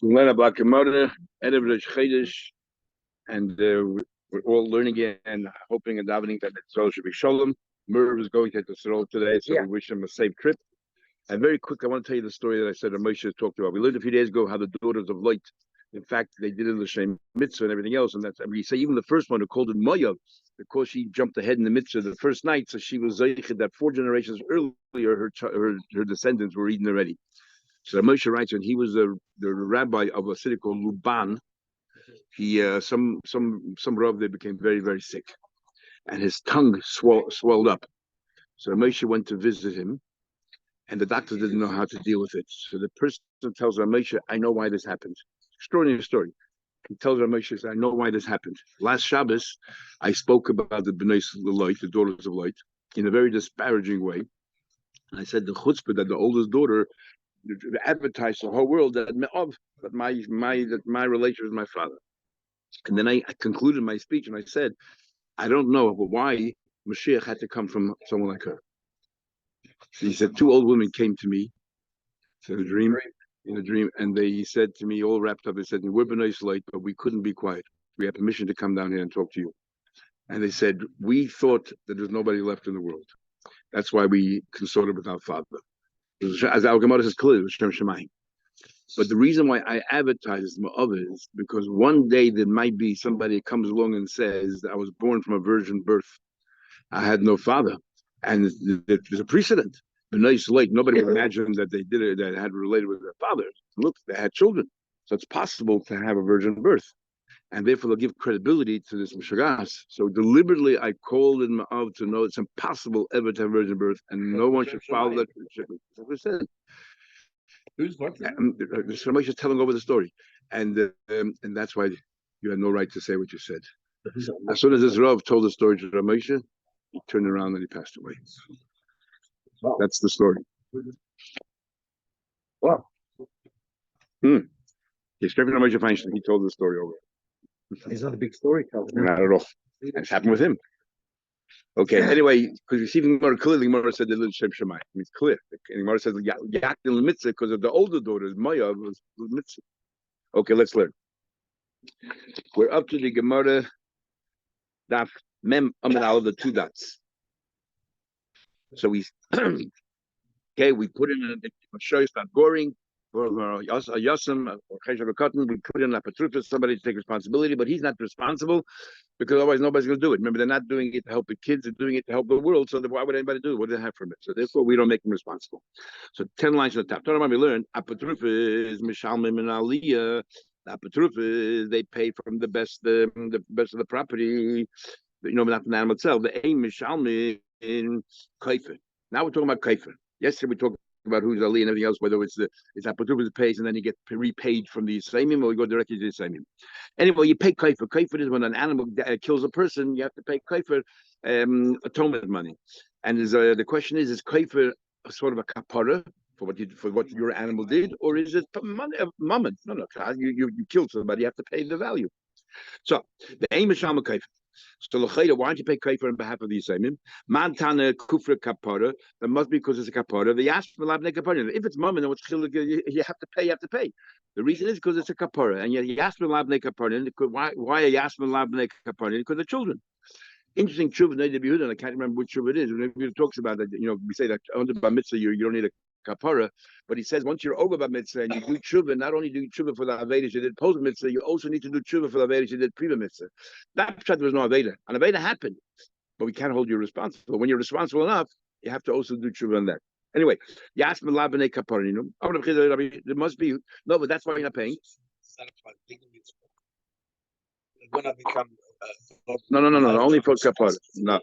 Bava Kama Daf, and we're all learning it and hoping and davening that the soul should be shalom. Merv is going to the Israel today, so we wish him a safe trip. And very quick, I want to tell you the story that I said Moshe talked about. We learned a few days ago how the daughters of light, in fact, they did in the same mitzvah and everything else. And that's, we say even the first one who called it Moyav, because she jumped ahead in the mitzvah the first night, so she was zeiched that 4 generations earlier, her descendants were eaten already. So Moshe writes, and he was the rabbi of a city called Luban. He some rav they became very, very sick, and his tongue swelled up. So Moshe went to visit him, and the doctors didn't know how to deal with it. So the person tells Moshe, "I know why this happened." Extraordinary story. He tells Moshe, "I know why this happened. Last Shabbos, I spoke about the Bnei Light, the daughters of light, in a very disparaging way. I said the chutzpah that the oldest daughter advertised to the whole world that my relation is my father." And then I concluded my speech and I said, "I don't know why Mashiach had to come from someone like her." So he said, 2 old women came to me in a dream, and they said to me, all wrapped up, they said, "We're B'nai Light, but we couldn't be quiet. We had permission to come down here and talk to you." And they said, "We thought that there's nobody left in the world. That's why we consorted with our father." As our Gemara says clearly, Shem Shemayim. But the reason why I advertise Ma'av is because one day there might be somebody that comes along and says that I was born from a virgin birth. I had no father. And there's a precedent. But nice late, nobody would imagine that they did it, that had related with their father. Look, they had children. So it's possible to have a virgin birth. And therefore they'll give credibility to this Mishagas. So deliberately I called in Ma'av to know it's impossible ever to have virgin birth, and no one should follow that. That's what I said. Who's what? Moshe is telling over the story, and that's why you had no right to say what you said. As soon as this Rav told the story to Moshe, he turned around and he passed away. Wow. That's the story. Wow. He told the story over. He's not a big storyteller. Not at all. It's happened with him. Okay. Anyway, because receiving more clearly, Gemara said the little Shem Shemai. It's clear. And Gemara says Yak the mitzvah because of the older daughters. Maya was mitzvah. Okay, let's learn. We're up to the Gemara Daf Mem Amid Al, the 2 dots. So we we put in a show start goring for Yasam or Cheshav Cotton. We put in a Patrufus, somebody to take responsibility, but he's not responsible because otherwise nobody's going to do it. Remember, they're not doing it to help the kids; they're doing it to help the world. So why would anybody do it? What do they have from it? So therefore, we don't make them responsible. So 10 lines on the top. Torah, we learned Apatrufus Mishalmim and Aliyah. Apatrufus they pay from the best of the property. Not the animal itself. The aim Mishalmim in Kaifer. Now we're talking about Kaifer. Yesterday we talked about who's Ali and everything else, whether it's Apatrufus pays and then you get repaid from the Yisraimim or you go directly to the Yisraimim. Anyway, you pay Kaifer. Kaifer is when an animal kills a person, you have to pay Kaifer atonement money. And the question is Kaifer sort of a kapara for what your animal did, or is it mammon? No, you killed somebody, you have to pay the value. So the aim is Shama Kaifer. So why don't you pay kaifer on behalf of the Yisraelim? Mantana kufra kapara. That must be because it's a kapara. The yasmin labne kapara. If it's mammon, what's you have to pay. You have to pay. The reason is because it's a kapara, and yet yasmin labne kapara. Why a yasmin labne kapara? Because the children. Interesting tshuva. And I can't remember which tshuva it is. When it talks about that, we say that under bar mitzvah you don't need a kapara, but he says once you're over bar mitzvah and you do tshuva, not only do you tshuva for the avedas you did post mitzvah, you also need to do tshuva for the avedas you did pre mitzvah. That pshat was no aveda. An aveda happened, but we can't hold you responsible. When you're responsible enough, you have to also do tshuva on that. Anyway, yas melabene kapara. There must be no, but that's why you're not paying. No. Only for kapara. No.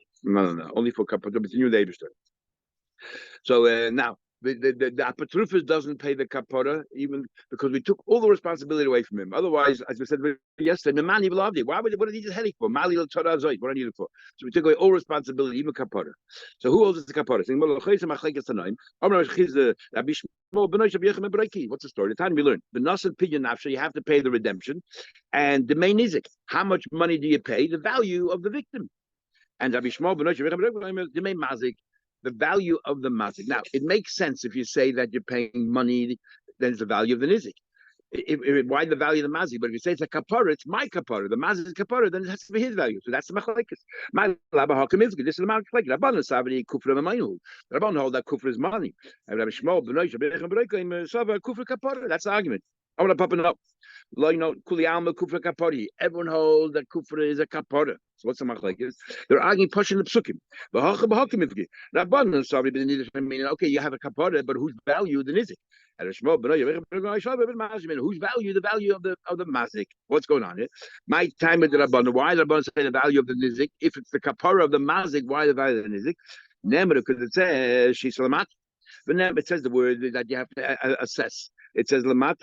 Only for kapara. It's a new labor. So now. The Apatrufus doesn't pay the kapara even because we took all the responsibility away from him. Otherwise, as we said yesterday, what did he just headache for? What do I need it for? So we took away all responsibility, even kapara. So who owes us the kapara? What's the story? The time we learned the nasan pidyon nafsha, you have to pay the redemption, and the main nizik. How much money do you pay? The value of the victim. And the main mazik. The value of the mazik. Now, it makes sense if you say that you're paying money, then it's the value of the nizik. Why the value of the mazik? But if you say it's a kapara, it's my kapara. The mazik is kapara, then it has to be his value. So that's the machlekes. My laba hakim is good. This is the machlekes. Rabban savri kufra ma'inu. Rabban hold that kufra is money. And Rabbi Shmuel b'noish b'rechem b'rechem sava kufra kapara. That's the argument. I want to pop it up. Everyone holds that kufra is a kapara. So what's the machlekes? They're arguing pushing the psukim. Rabban savri meaning okay, you have a kapara, but whose value then is it? Whose value? The value of the mazik. What's going on here? My time with the Rabban. Why the Rabban say the value of the nizik? If it's the kapara of the mazik, why the value of the nizik? Nemar, because it says she's lamat. But it says the word that you have to assess. It says lamat,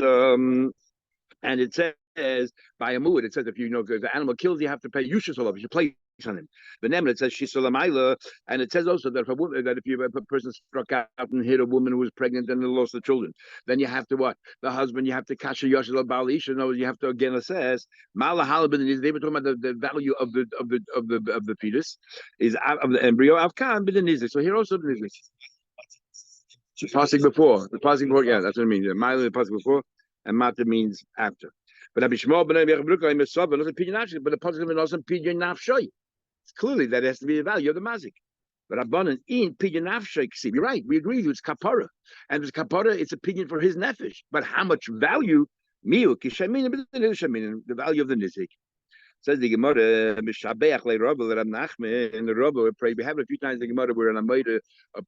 and it says by a mood. It says if if the animal kills, you have to pay yushas olav. You should place on him. But then it says shisolamaila, and it says also that if a person struck out and hit a woman who was pregnant and lost the children, then you have to what? The husband, you have to kasha yoshel balisha. No, you have to again assess mala halabin. They were talking about the value of the fetus is of the embryo avkan b'denizik. So here also the passing before the passing before. Yeah, that's what it means. Mila the passing before. And mata means after. But Rabbi Shmuel ben but the positive also pidyon nafshoy. It's clearly that it has to be the value of the mazik. But Rabbanan in pidyon nafshoy. See, you're right. We agree with you. It's kapara, and it's kapara. It's a pidyon for his nefesh. But how much value? The value of the nizik. Says the Gemara, Mishabeach le Rabba le Rab Nachman, and the Rabba would pray. We have it a few times in the Gemara where an Amayda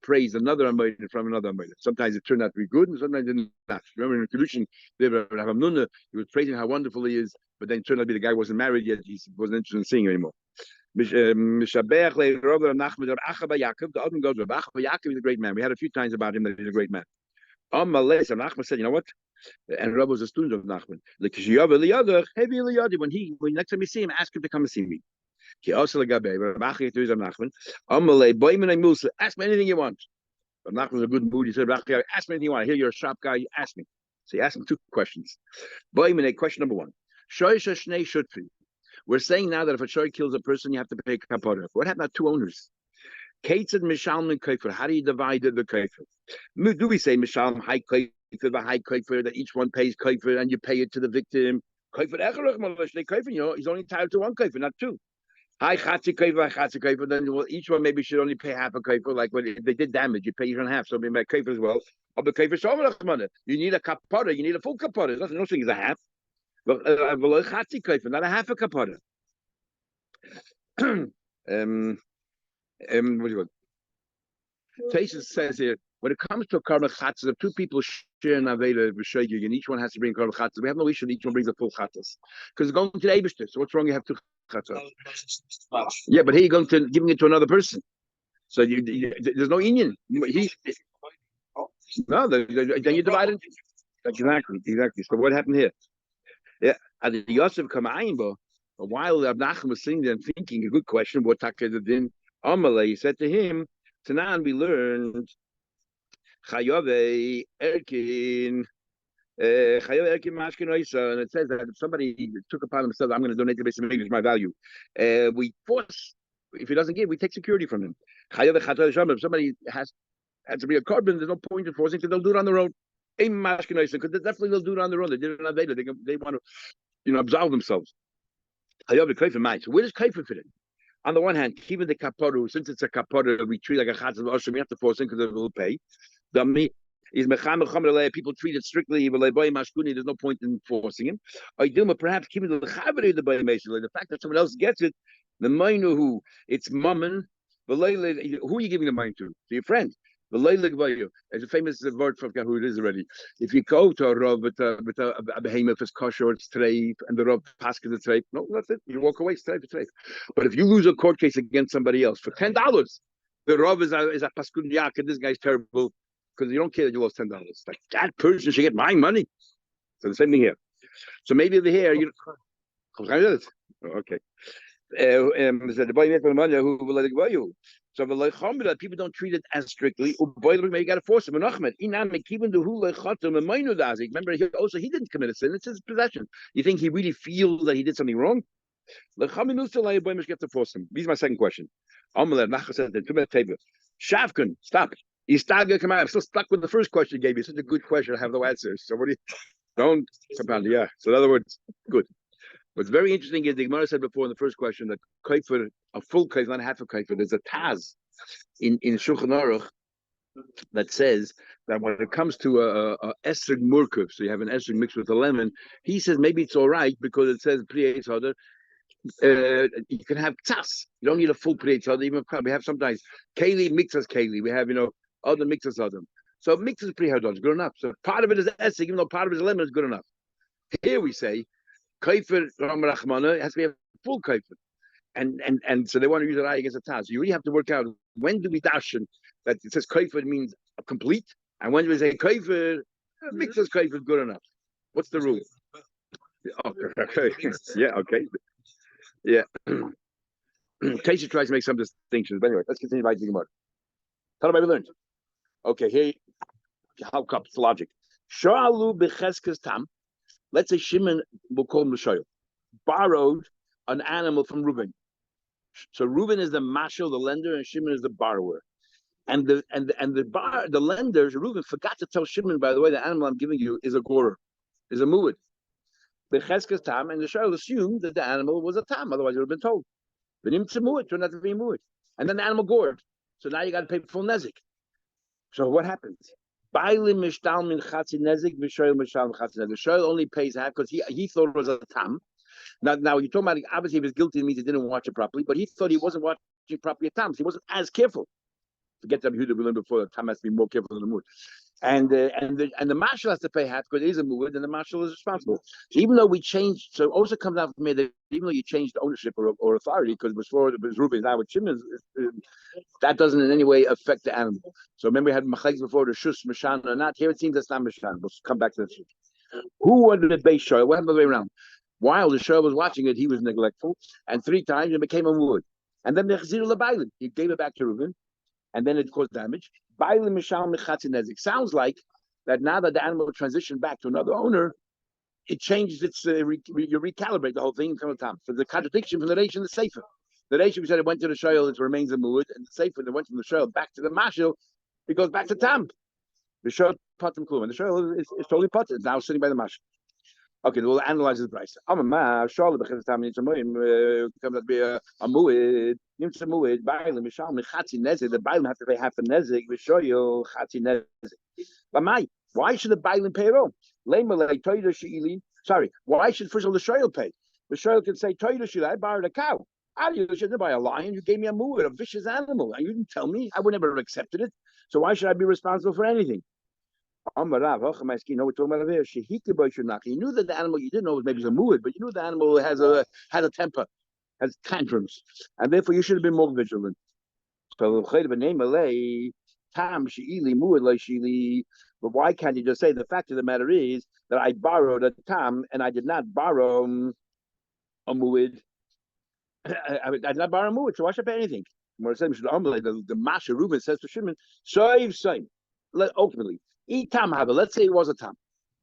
praised another Amayda from another Amayda. Sometimes it turned out to be good, and sometimes it did not. Remember in the Kedushin, he was praising how wonderful he is, but then it turned out to be the guy wasn't married yet. He wasn't interested in seeing anymore. Mishabeach le Rabba le Nachman, Rab Acha ba Yaakov. The other goes, Rab Acha ba Yaakov is a great man. We had a few times about him that he's a great man. Amalei, so Nachman said, you know what? And Rabbi was a student of Nachman. Like when next time you see him, ask him to come and see me. Ask me anything you want. But Nachman was a good mood. He said, ask me anything you want. I hear you're a sharp guy. You ask me. So he asked him two questions. Question number one. We're saying now that if a shoy kills a person, you have to pay kapara. What happened to two owners? Kate said Mishalman Kaifer. How do you divide the Kaifer? Do we say Mishalman high Kaifer, the high Kaifer, that each one pays Kaifer and you pay it to the victim? Kaifer, he's only entitled to one Kaifer, not two. High Chatzi Kaifer, then each one maybe should only pay half a Kaifer. Like when they did damage, you pay even half. So maybe Kaifer as well. But the Kaifer, you need a kapara, you need a full kapara. There's no thing is a half. But Chatzi Kaifer, not a half a kapara. What do you want? Taisus says here, when it comes to a karma chatzas, if two people share an aveda b'shoigig, and each one has to bring karma chatzas, we have no issue that each one brings a full chatzas, because it's going to the Eibishter. So what's wrong? You have two chatzas. Yeah, but here you're going to giving it to another person. So there's no union. No, then you divide it. Exactly. So what happened here? Yeah, at the Yosef Kamayimbo, while Abnachim was sitting there and thinking, a good question, what taka the din? Amalei said to him, Tanan, we learned Chayove Erkin Mashkin, and it says that if somebody took upon himself, I'm going to donate to the base of English, my value. We force, if he doesn't give, we take security from him. If somebody has to be a carbon, there's no point in forcing because they'll do it on their own. Because definitely they'll do it on their own. They did it on Veda. They want to, absolve themselves. So where does Kaifer fit in? On the one hand, keeping the kaparu, since it's a kaparu, we treat like a chatzah of we have to force him because they will pay. People treat it strictly, there's no point in forcing him. Perhaps keeping the fact that someone else gets it, the minor who it's mammon, who are you giving the mind to? To your friend. There's a famous word for who it is already. If you go to a Rav with a behemoth, it's kosher, it's treif, and the Rav passes the treif, no, that's it. You walk away, it's treif. But if you lose a court case against somebody else for $10, the Rav is a paskun yak, and this guy's terrible because you don't care that you lost $10. Like that person should get my money. So the same thing here. So maybe over here, okay. So people don't treat it as strictly. You got to force him. Remember, he didn't commit a sin. It's his possession. You think he really feels that he did something wrong? You have to force him. This is my second question. Shavkun, stop. I'm still stuck with the first question you gave me. Such a good question. I have no answers. So what do you? Don't compound it. Yeah. So in other words, good. What's very interesting is the Gemara said before in the first question that kaifer, a full kaifer, not half a kaifer. There's a taz in Shulchan Aruch that says that when it comes to a esrog murkav, so you have an esrog mixed with a lemon, he says maybe it's all right because it says pri eitz hadar. You can have tas. You don't need a full pri eitz hadar. Even we have sometimes keli mixes keli. We have other mixes other. So mixes pri hadar is good enough. So part of it is esrog, even though part of it is lemon, is good enough. Here we say kaifer ram rachmana has to be a full kaifer. And so they want to use it against a taz. So you really have to work out when do we dashen that it says kaifer means a complete, and when do we say kaifer mixes kaifer is good enough? What's the rule? Okay. Yeah. Okay. Yeah. Taisha tries to make some distinctions, but anyway, let's continue by the Gemara. How have I learned? Okay, here, how comes logic? Sha'alu b'cheskas tam. Let's say Shimon, we'll call him the Shoyl, borrowed an animal from Reuben. So Reuben is the mashal, the lender, and Shimon is the borrower. And the lender, Reuben, forgot to tell Shimon, by the way, the animal I'm giving you is a gorer, is a muad. The cheskas tam, and the Shoyl assumed that the animal was a tam, otherwise it would have been told. V'nim tzemuad, turned out to be a muad. And then the animal gored. So now you got to pay full nezik. So what happens? The Shoyl only pays half because he thought it was a tam. Now you're talking about obviously if he's guilty, it means he didn't watch it properly, but he thought he wasn't watching properly at times. He wasn't as careful. Forget that Yehuda we learned before that time has to be more careful than the mood. And the marshal has to pay half because it is a mood, and the marshal is responsible. So even though we changed, so it also comes out from me that even though you changed ownership or authority, because before it was Reuben, now with Shimon, that doesn't in any way affect the animal. So remember we had Machlekes before the Shus, Mishan or not. Here it seems that's not Mishan. We'll come back to this. Who wanted the base show? What happened the way around? While the show was watching it, he was neglectful, and 3 times it became a wood. And then the Chazir LeBailim, he gave it back to Reuben, and then it caused damage. Bailim Mishal Mechatzi Nezik. Sounds like that now that the animal transitioned back to another owner, it changes its, you recalibrate the whole thing. So the contradiction from the Reish and the Sefer. The Reish, we said it went to the Shoyl, it remains a wood, and the Sefer, that went from the Shoyl back to the Mashal, it goes back to Tam. The Shoyl Patim Klum, and the Shoyl is totally Patim, it's now sitting by the Mashal. Okay, we'll analyze the price. Amama, Charlotte, because time needs a muid, comes to be a muid, Nimsa muid, Bailim, Mishal, Mechatzi Nezik, the Bailim have to pay half a Nezik, we show you Chatzi Nezik. Why should the Bailim pay it all? Sorry, why should first of all the Shoyl pay? The Shoyl can say, Toyda Shili, I borrowed a cow. You shouldn't buy a lion, you gave me a muid, a vicious animal, and you didn't tell me, I would never have accepted it. So why should I be responsible for anything? You knew that the animal you didn't know was maybe a muad, but you knew the animal has a temper, has tantrums, and therefore you should have been more vigilant. So but why can't you just say the fact of the matter is that I borrowed a tam and I did not borrow a muad? I did not borrow a muad, so why should I pay anything? The Masha Reuben says to Shimon, same. Ultimately. Let's say it was a tam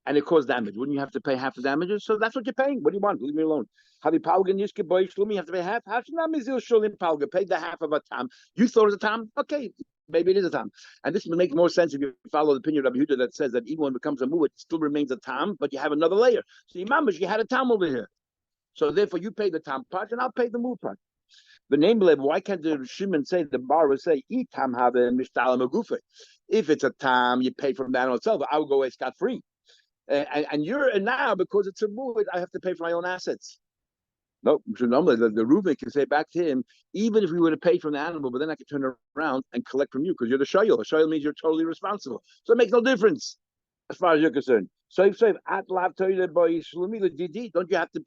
and it caused damage. Wouldn't you have to pay half the damages? So that's what you're paying. What do you want? Leave me alone. You have to pay half. How should not pay the half of a tam? You thought it was a tam? Okay, maybe it is a tam. And this makes more sense if you follow the opinion of Yehuda that says that even when it becomes a muad, it still remains a tam, but you have another layer. So you had a tam over here. So therefore you pay the tam part and I'll pay the muad part. The name level, why can't the Shimon say, the borrower say, tam have a mishtalam agufe? If it's a tam, you pay from the animal itself. I will go away scot free. And now because it's a muad, I have to pay for my own assets. No, so normally the Reuben can say back to him, even if we were to pay from the animal, but then I can turn around and collect from you because you're the shoyl. The shoyl means you're totally responsible. So it makes no difference as far as you're concerned. So if at lav by Shlumi, don't you have to?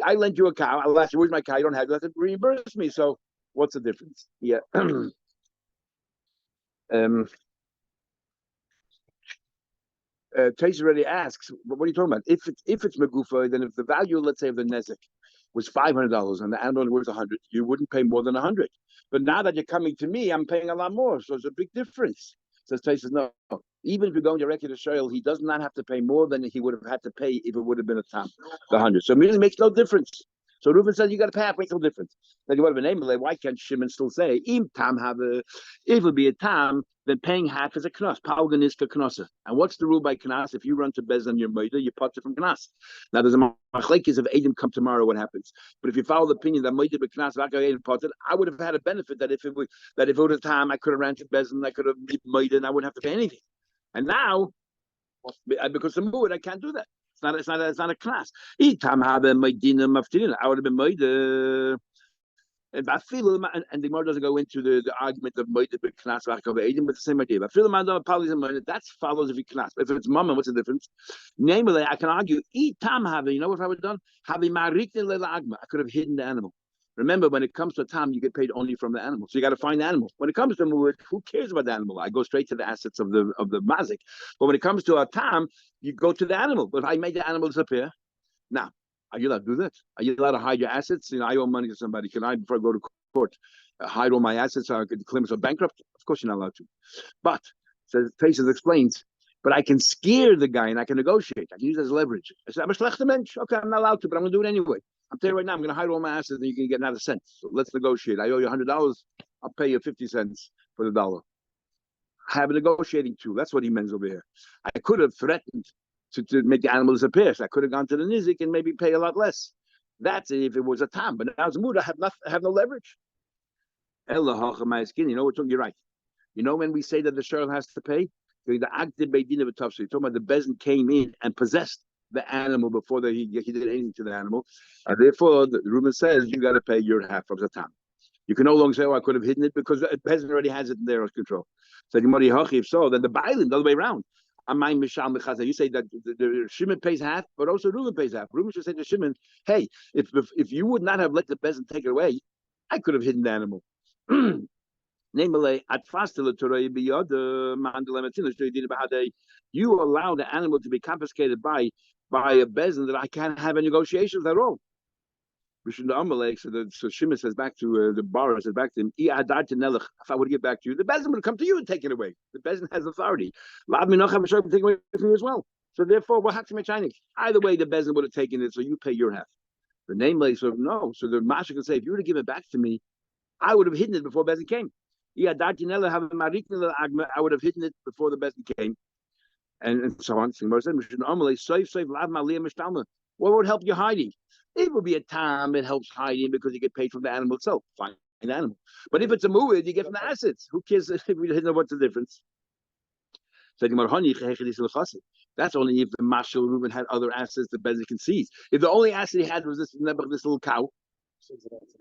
I lent you a cow. I'll ask you, where's my cow? You don't have to reimburse me. So what's the difference? Yeah. Trace already asks, what are you talking about? If it's megufa, then if the value, let's say, of the nezek was $500 and the animal was 100, you wouldn't pay more than 100. But now that you're coming to me, I'm paying a lot more. So it's a big difference. So Trace says, no. Even if you're going directly to Shoyl, he does not have to pay more than he would have had to pay if it would have been a tam, the 100. So it really makes no difference. So Reuben says you got to pay half. What's the difference? Like what of a name? Why can't Shimon still say im tam have a? If it would be a tam, then paying half is a knas. Palgan is knasa. And what's the rule by knas? If you run to Bez on your moida, you pot it from knas. Now there's a machlekes if Adam come tomorrow, what happens? But if you follow the opinion that moida be knas, I would have had a benefit that if it was a time, I could have ran to Bez and I could have moida and I wouldn't have to pay anything. And now, because of mood, I can't do that. It's not a class. I would have been made. And the Gemara doesn't go into the argument of made the class but the same idea. But that follows if you class. If it's mama, what's the difference? Namely, I can argue. You know what I would have done? I could have hidden the animal. Remember, when it comes to a tam, you get paid only from the animal. So you got to find the animal. When it comes to muad, who cares about the animal? I go straight to the assets of the mazik. But when it comes to a tam, you go to the animal. But if I made the animal disappear, now, are you allowed to do that? Are you allowed to hide your assets? I owe money to somebody. Can I, before I go to court, hide all my assets so I could claim myself bankrupt? Of course you're not allowed to. But, so Faces explains, but I can scare the guy and I can negotiate. I can use it as leverage. I said, I'm a schlechter mensch. Okay, I'm not allowed to, but I'm going to do it anyway. I'm telling you right now, I'm going to hide all my assets and you can get another cent. So let's negotiate. I owe you $100. I'll pay you 50 cents for the dollar. Have a negotiating tool. That's what he means over here. I could have threatened to make the animal disappear. So I could have gone to the nizik and maybe pay a lot less. That's if it was a tam. But now it's a mood. I have no leverage. You know, you're right. You know when we say that the sheriff has to pay? The active beidin of a tough. So you're talking about the bezin came in and possessed the animal before he did anything to the animal. And therefore, the Reuben says you got to pay your half of the tam. You can no longer say, "Oh, I could have hidden it," because the peasant already has it in their control. So if so, then the bailin the other way around. You say that the Shimon pays half, but also Reuben pays half. Reuben should say to Shimon, "Hey, if you would not have let the peasant take it away, I could have hidden the animal." You allow the animal to be confiscated by a bezin that I can't have any negotiations at all. So Shimon says back to the bar, says back to him, if I would give back to you, the bezin would come to you and take it away. The bezin has authority. Take it away from you as well. So therefore, what happened to my either way, the bezin would have taken it, so you pay your half. The namely, so no. So the master can say, if you were to give it back to me, I would have hidden it before bezin came. I would have hidden it before the bezin came, and so on. What would help you hiding? It would be a time it helps hiding because you get paid from the animal itself. Fine, an animal. But if it's a muad, you get from the assets. Who cares if we don't know what's the difference? That's only if the Mashal Reuben had other assets that Bezin can seize. If the only asset he had was this little cow,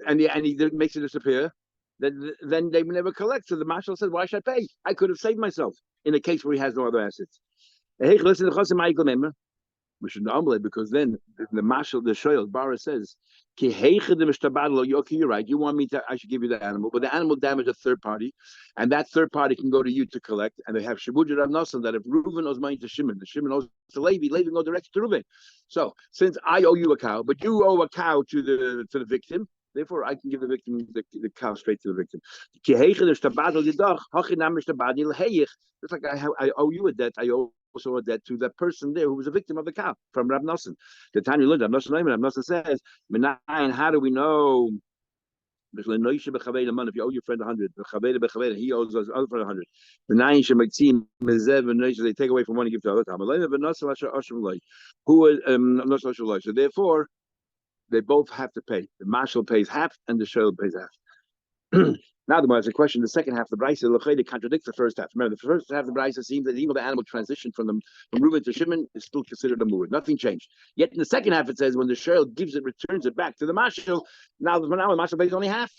and he makes it disappear, then they would never collect. So the Mashal said, "Why should I pay? I could have saved myself in a case where he has no other assets." We should normally, because then the Mashal, the Shoyal, Bara says, okay, you're right. You want me I should give you the animal, but the animal damaged a third party, and that third party can go to you to collect, and they have Shabud Rav Nosson that if Reuven owes money to Shimon, the Shimon owes to Levi go directly to Reuven. So since I owe you a cow, but you owe a cow to the victim, therefore I can give the victim the cow straight to the victim. Just like I owe you a debt, I owe also a debt to that person there who was a victim of the cow from Rab Nosson. The time you learned Rab Nosson says, how do we know? If you owe your friend 100, he owes us other friend 100. They take away from one and give to the other time. So therefore, they both have to pay. The marshal pays half and the shul pays half. Now the a question. The second half of the brayso contradicts the first half. Remember, the first half of the brayso seems that even the animal transition from Reuben to Shimon is still considered a muad. Nothing changed. Yet in the second half it says when the shul returns it back to the marshal. Now the marshal pays only half,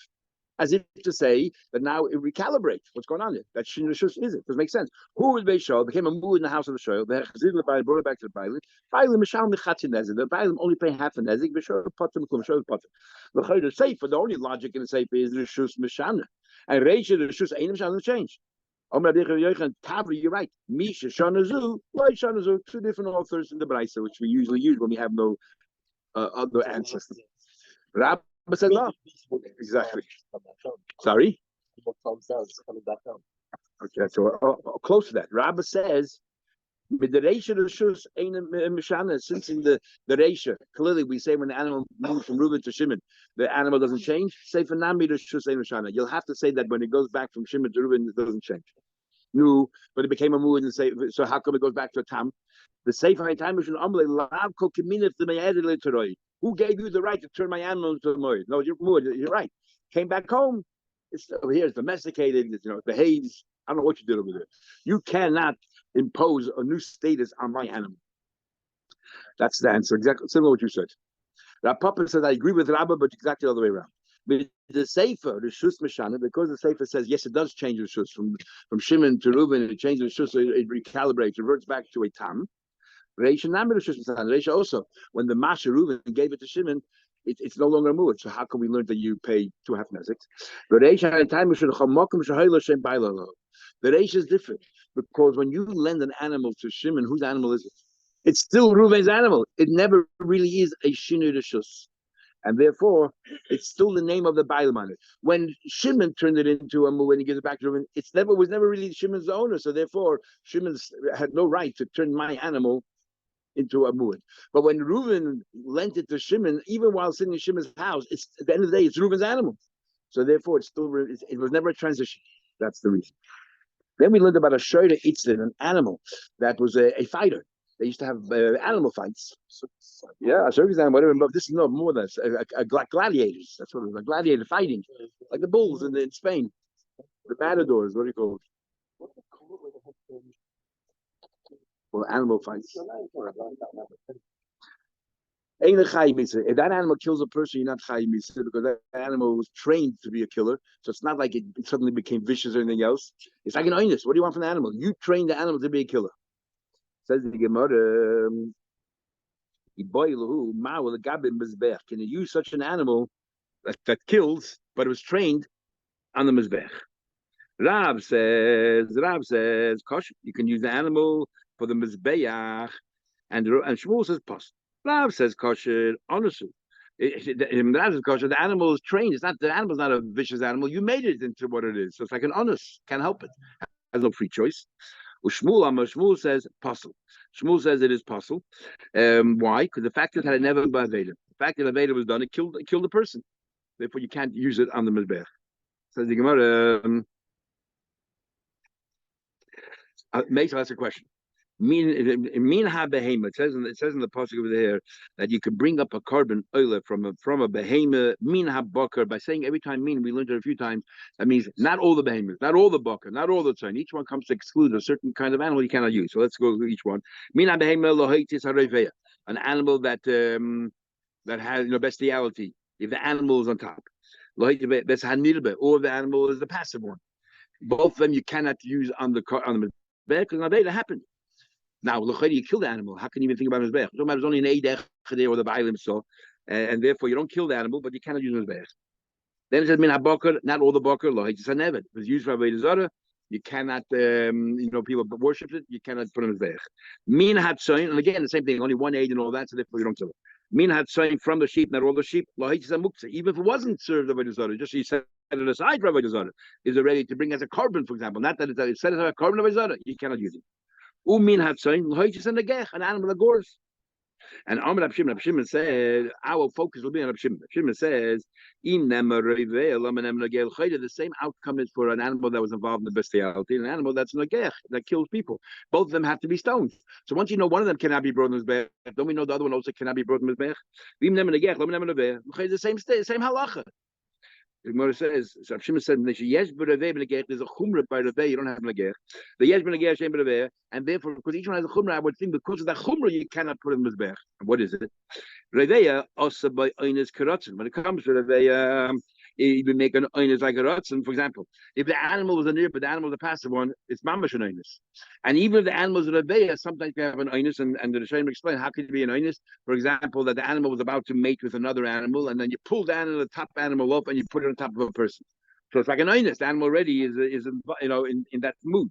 as if to say that now it recalibrates what's going on there. That Shin is it? Doesn't make sense. Who was Beishol became a muad in the house of the shul. The Chazid brought it back to the Bailim. Bailim Mishal Mechatzi Nezik. The Bailim only pay half the Nezik. Bishol Potter Mishol Potter. The Chayder Sefer. The only logic in the Sefer is Rishus Mishana. And Reisha the Rishus Einim Mishana change. You're right. Misha Shanazu, Loi Shanazu. Two different authors in the Brayso, which we usually use when we have no other ancestors. Rabbi said no. Exactly. Sorry? Okay, so close to that. Rabbi says With the Reisha Rishus ain't a Mishana, since in the Reisha, clearly we say when the animal moves from Reuben to Shimon, the animal doesn't change. Say for Nami Rishus ain't Mishana. You'll have to say that when it goes back from Shimon to Reuben, it doesn't change. No, but it became a mood and say, so how come it goes back to a tam? The Sefer time Who gave you the right to turn my animal into a moed? No, you're right. Came back home. It's over here. It's domesticated. It's, it behaves. I don't know what you did over there. You cannot impose a new status on my animal. That's the answer. Exactly similar to what you said. Rav Papa says I agree with Rabba, but exactly the other way around. With the Sefer, the Shus Mishana, because the Sefer says yes, it does change the Shus from Shimon to Reuben. It changes the Shus, so it recalibrates, reverts back to a tam. Reisha Nami the Shus Mishana. Reisha also, when the Masha Reuben gave it to Shimon, it's no longer a muad. So how can we learn that you pay 2.5 neziks? But Reisha and time the Reisha is different because when you lend an animal to Shimon, whose animal is it? It's still Reuben's animal. It never really is a Shinu Rishus. And therefore, it's still the name of the Bailman. When Shimon turned it into a mu and he gives it back to Reuben, was never really Shimon's owner. So therefore, Shimon had no right to turn my animal into a muad. But when Reuben lent it to Shimon, even while sitting in Shimon's house, it's at the end of the day, it's Reuben's animal. So therefore, it was never a transition. That's the reason. Then we learned about a shoyda itzlin, an animal that was a fighter. They used to have animal fights. Yeah, a circus animal, whatever. But this is no more than gladiators. That's what it was, like gladiator fighting, like the bulls in Spain, the matadors. What do you call it? Well, animal fights. If that animal kills a person, you're not chai mitzvah because that animal was trained to be a killer. So it's not like it suddenly became vicious or anything else. It's like an oinus. What do you want from the animal? You trained the animal to be a killer. Says the Gemara, can you use such an animal that kills, but it was trained on the mizbech? Rav says, kosher. You can use the animal for the mizbeach, and Shmuel says, pas. Rav says, kosher, honestly. Rav says, kosher, the animal is trained. The animal's not a vicious animal. You made it into what it is. So it's like an honest. Can't help it. Has no free choice. Shmuel says, pasul. Shmuel says it is pasul. Why? Because the fact that it had never been Aveda. The fact that Aveda was done, it killed the person. Therefore, you can't use it on the mizbech. Says the Gemara. Makes us a question. Min ha behema. It says in the pasuk over there that you can bring up a carbon oil from a behema. Min ha bakar. By saying every time min, we learned it a few times. That means not all the behemoths, not all the bakar, not all the tzon. Each one comes to exclude a certain kind of animal you cannot use. So let's go through each one. Min ha behema lohaitis hareveya. An animal that has bestiality. If the animal is on top, lohaitis that's hanirbe, or the animal is the passive one. Both of them you cannot use on the because now that happened. Now, you kill the animal. How can you even think about mizbech? There's only an eidech or the bailim so, and therefore you don't kill the animal, but you cannot use mizbech. Then it says min habakar, not all the bakar. Lo haitis hanevet. It was used for avodah zarah. You cannot, people worship it. You cannot put in mizbech. Min hatzayin, and again the same thing. Only one aid and all that, so therefore you don't kill it. Min hatzayin from the sheep, not all the sheep. Lo haitis hamuktzah. Even if it wasn't served avodah zarah, just so you set it aside for avodah zarah, is it ready to bring as a carbon, for example? Not that it's set aside a carbon avodah zarah. You cannot use it. Umin hatzayin lohitis and negech, an animal that gores. And Amr Rab Shimon says our focus will be on Rab Shimon. Rab Shimon says the same outcome is for an animal that was involved in the bestiality and an animal that's negech that kills people. Both of them have to be stoned. So once you know one of them cannot be brought in mizbech, don't we know the other one also cannot be brought in mizbech? The same halacha. The Gemara says, so Shimon said, "Yes, but there's a chumrah by Raveh. You don't have negech. The yes, but negech, shem Raveh, and therefore, because each one has a chumrah, I would think because of that chumrah, you cannot put in mizbech. What is it? Raveh also by oinus karatzen. When it comes to Raveh, you make an oinus like a ratzen. For example, if the animal was a near, but the animal is a passive one, it's mamash an oinus. And even if the animal is a Raveh, sometimes you have an oinus, and the Rishonim explain how could it be an oinus. For example, that the animal was about to mate with another animal, and then you pull down the top animal up and you put it on top of a person. So it's like an oinus. The animal already is in that mood.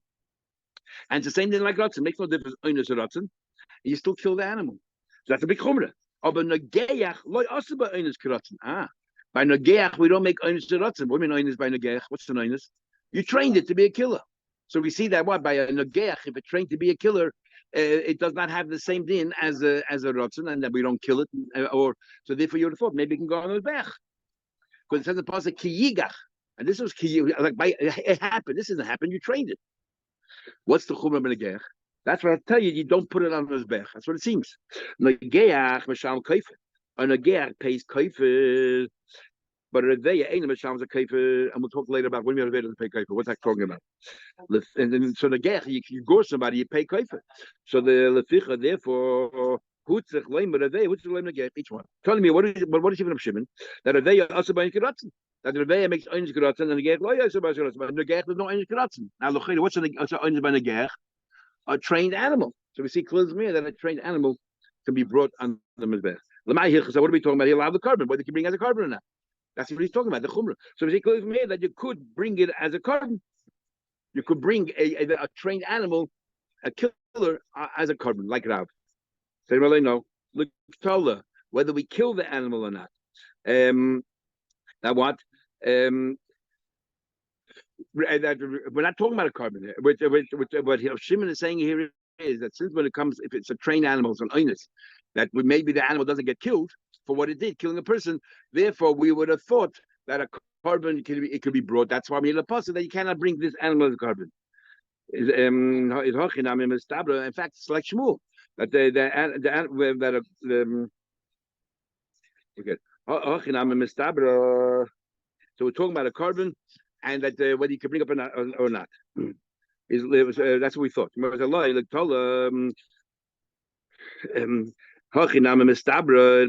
And it's the same thing like ratzen. It makes no difference oinus or ratzen. You still kill the animal. So that's a big chumrah. By nageach we don't make oinus or ratzen. What do you mean oinus by nageach? What's an oinus? You trained it to be a killer. So we see that by a nageach, if it's trained to be a killer, it does not have the same din as a rotzen, and that we don't kill it, or so therefore you would have thought maybe it can go on the bech, because it says the pasuk ki yigach, and this was ki like it happened. This doesn't happen. You trained it. What's the chumrah b'negech? That's what I tell you. You don't put it on the bech. That's what it seems. Negeach mashal kaifer. A negeach pays kaifer. But Reveya ain't a Misham Zakaifa, and we'll talk later about when we have to pay Kaifa. What's that talking about? And then so the Gech, you go somebody, you pay Kaifa. So the Leficha, therefore, Hutzach Lame, but Reveya, Hutzach Lame Gech, each one. Telling me what is even of Shimon? That Reveya also by Kiratzen. That Reveya makes Einis Kiratzen, and the Gech, Loya, so by Kiratzen. But the Gech, there's no Einis Kiratzen. Now, what's Einis by the Gech? A trained animal. So we see clearly that a trained animal can be brought on the Mizbech. So what are we talking about? He'll have the carbon, whether he can bring as a carbon or not. That's what he's talking about, the chumrah. So it's clear from here that you could bring it as a carbon. You could bring a trained animal, a killer, as a carbon, like Rav. Say, really, no. Look, whether we kill the animal or not. Now what? We're not talking about a carbon here. What Shimon is saying here is that since when it comes, if it's a trained animal, it's an onus, that maybe the animal doesn't get killed for what it did, killing a person. Therefore, we would have thought that a carbon could be brought. That's why we need a passage that you cannot bring this animal as a carbon. In fact, it's like Shmuel that so we're talking about a carbon and that whether you can bring up or not. That's what we thought. It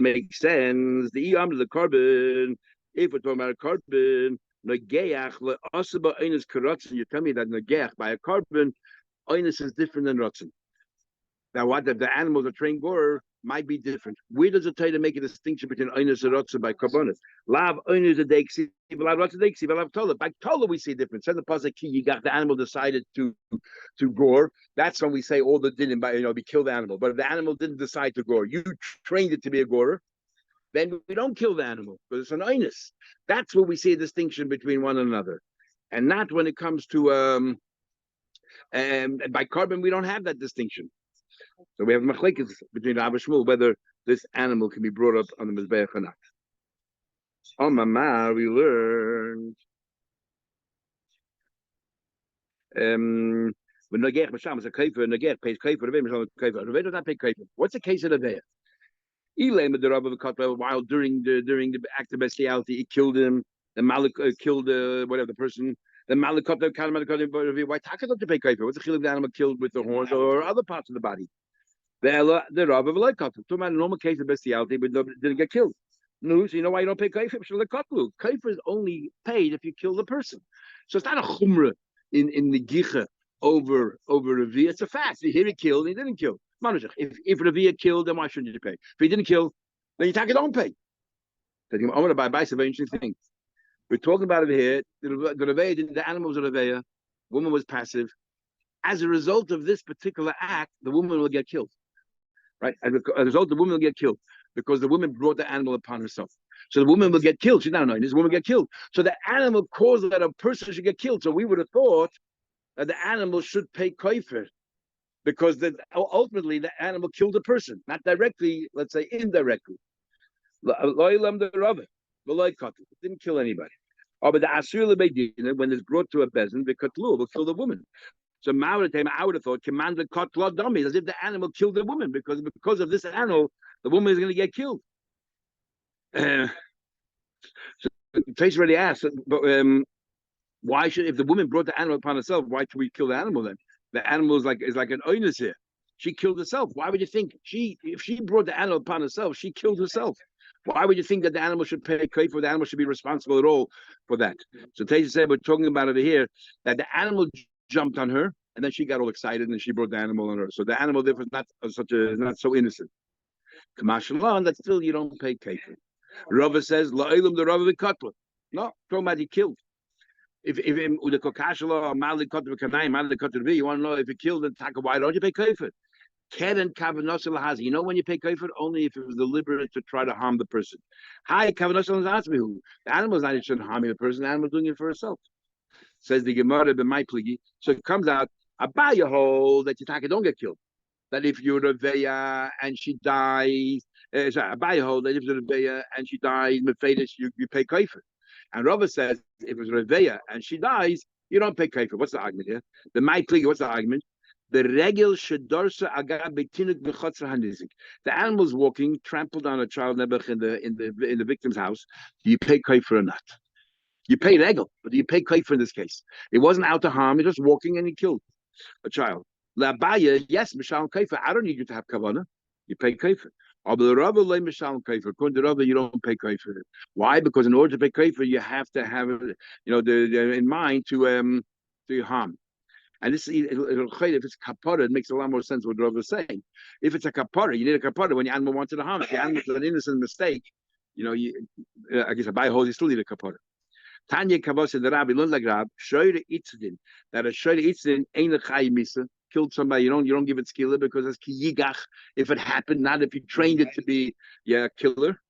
makes sense. The carbon, if we're talking about a carbon, you tell me that negeach by a carbon, oinus is different than rotzen. Now, what if the animals are trained gorer might be different? Where does it tell you to make a distinction between oinus and rotzen by carbonis? Lav oinus a deiksi, lav rotzen deiksi, lav tola. By tola we see a difference. Says the pasuk, you got the animal decided to gore. That's when we say all the didn't, we kill the animal. But if the animal didn't decide to gore, you trained it to be a gorer, then we don't kill the animal because it's an oinus. That's where we see a distinction between one another, and not when it comes to by carbon we don't have that distinction. So we have machlekes between Rav and Shmuel whether this animal can be brought up on the mizbeach or not. On Mamar we learned when Nagech Masham is a kaifer, Nagech pays kaifer, Revei Masham is a kaifer. Revei does not pay kaifer. What's the case of Revei? Elaim the Rav of the Kotler while during the act of bestiality he killed him. The Malik killed whatever the person. The Malik Kotler kind of why Taka don't pay kaifer? What's the chiluk the animal killed with the horns or other parts of the body? The Rav of the Kotler. Talking about a normal case of bestiality, but didn't get killed. No, so you know why you don't pay kaifer? Kaifer is only paid if you kill the person. So it's not a chumrah in the gicha over Ravia. It's a fact. Here he killed, he didn't kill. If Ravia killed, then why shouldn't you pay? If he didn't kill, then you take it, don't pay. I'm going to buy some very interesting thing. We're talking about it here. The Ravia, the animal was a Ravia, woman was passive. As a result of this particular act, the woman will get killed. Right? As a result, the woman will get killed because the woman brought the animal upon herself. So the woman will get killed. She's not annoying. This woman will get killed. So the animal caused that a person should get killed. So we would have thought that the animal should pay kaifer because ultimately the animal killed a person, not directly, let's say indirectly. Didn't kill anybody. But the asur when it's brought to a bezin, the katlu will kill the woman. So I would have thought, command the katla dummies, as if the animal killed the woman, because of this animal, the woman is going to get killed. So Face already asked, but why should, if the woman brought the animal upon herself, why should we kill the animal then? The animal is like an oinus here. She killed herself. Why would you think if she brought the animal upon herself, she killed herself? Why would you think that the animal should pay for the animal should be responsible at all for that? So Taisa said we're talking about over here that the animal jumped on her and then she got all excited and she brought the animal on her. So the animal therefore is not so innocent. Kamashallah, that still you don't pay kafir. Rava says la'olam the Rava v'katla. No, talking about he killed. If the kokashala or mali kotla v'kanai mali kotla v'y, you want to know if he killed and taka, why don't you pay kafir? Keren kavanosel lahazi. You know when you pay kafir only if it was deliberate to try to harm the person. Hi kavanosel lahazi. The animal's not interested in harming the person. The animal's doing it for herself. Says the Gemara b'may pligi. So it comes out abaya hold that you taka don't get killed. that if you're a veya and she dies, sorry, Abaye hold that if you're a veya and she dies, mefedes, you pay kaifer. And Rava says if it's a veya and she dies, you don't pay kaifer. What's the argument here? The my plea. What's the argument? The regel shedorsa agab betinuk b'chotzra hanizik. The animal's walking, trampled on a child nebuch in the victim's house. Do you pay kaifer or not? You pay regel, but do you pay kaifer in this case? It wasn't out to harm; he was just walking and he killed a child. Labaya, yes, Mishal Kaifer. I don't need you to have kavana. You pay kaifer. But Rabba le Mishal Kaifer. According to Rabba, you don't pay kaifer. Why? Because in order to pay kaifer, you have to have the in mind to harm. And this, if it's kapara, it makes a lot more sense what Rabba is saying. If it's a kapara, you need a kapara when your animal wanted to harm. If the animal's an innocent mistake, I guess a buy hose, you still need a kapara. Tanya Kavasa the Rabbi learned like Rab, Shoyre Itzadin, that a Shoyre Itzadin ain't a Chai Misa, killed somebody, you don't give it skilla because it's Kiyigach if it happened, not if you trained it to be killer.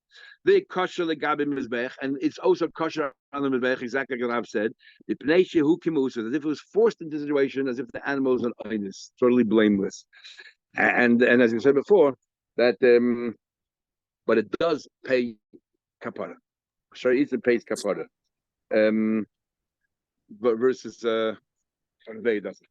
The kosher legabe mizbech, and it's also kosher on the mizbech, exactly like Rab said. The pnei shehu kimusa, as if it was forced into the situation, as if the animal was an oinus, totally blameless. And as you said before, that but it does pay kapara. Shoyre Itzadin pays kapara. But versus Convey doesn't.